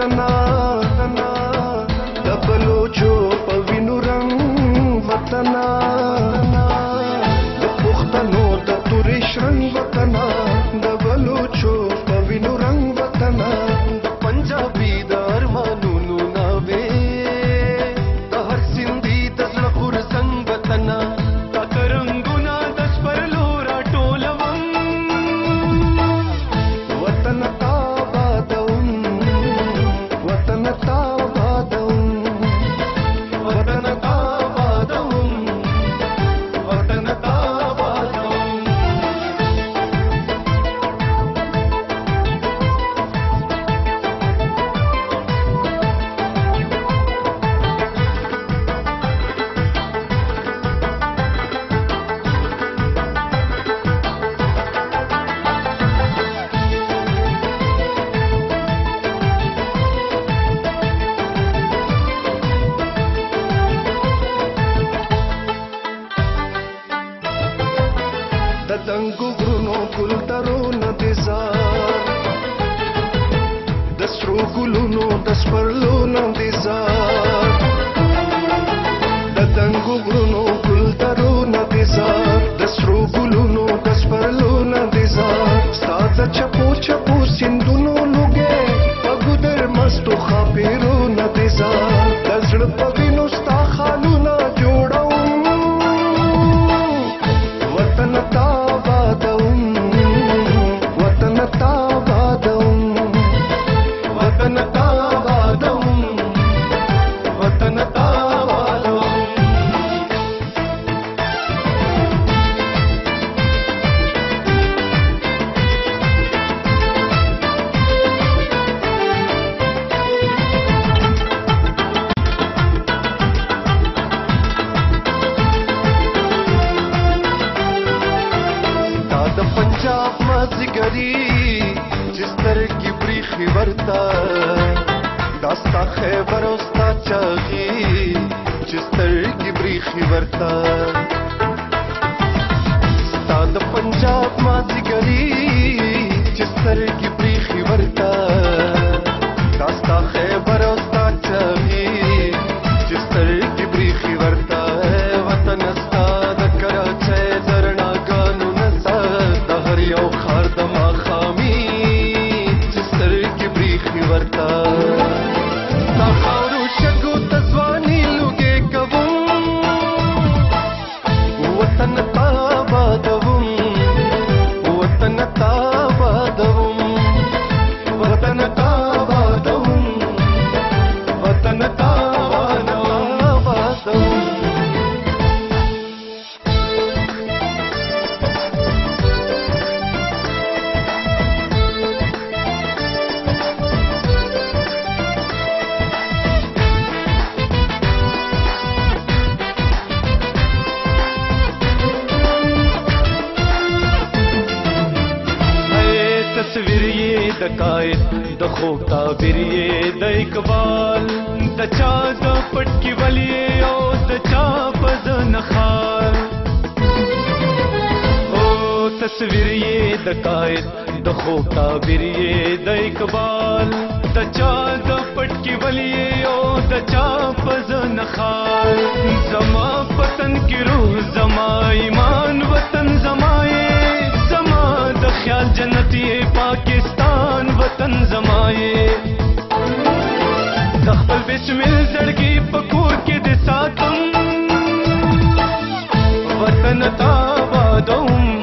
वतना د بلوچو په وینو رنګ وطنا د پښتنو د تورې شرنګ وطنا د بلوچو په وینو رنګ وطنا د پنجابي د ارمانونو ناوې د هر سندي د زړه غورځنګ وطنا تا کرنګونه د سپرلو راټولوم وطن آبادوم وطن آبادوم وطن آبادوم وطن آبادوم د دنګو غرونو ګلدارونو د زار د سرو ګلونو د سپرلونو د زار د دنګو غرونو ګلدارونو د زار د سرو ګلونو د سپرلونو د زار ستا د چپو چپو سیندونو لوګې په ګودر مستو خاپیرونو د زار د زړه په وینو ستا خالونه جوړوم وطن آبادوم وطن آبادوم وطن آبادوم وطن آبادوم دا د پنجاب مازیګري چې سترګې بریښي ورته دا ستا خیبر او ستا چاغي چې سترګې بریښي ورته ستا د پنجاب مازیګري چې سترګې بریښي ورته دا ستا خیبر او ستا چاغي چې سترګې بریښي ورته وطن ستا د کراچۍ د رڼاګانو نڅا د هر یو ښار د ماښامي چې سترګې بریښي ورته ستا خاورو شګو ته ځواني لوګې کوم وطن آبادوم وطن آبادوم وطن آبادوم وطن آبادوم تصویر یې د قائد د خوب تعبیر یې د اقبال د چا د پټکی ولی او د چا په زنخال او تصویر یې د قائد د خوب تعبیر یې د اقبال د چا د پټکی ولی او د چا په زنخال زما پتن کی روح زما ایمان وطن زمائے زما د خیال جنتی پاکستان وطن زمائے د خپل بسمل زړګي په کور کې د ساتم وطن آبادوم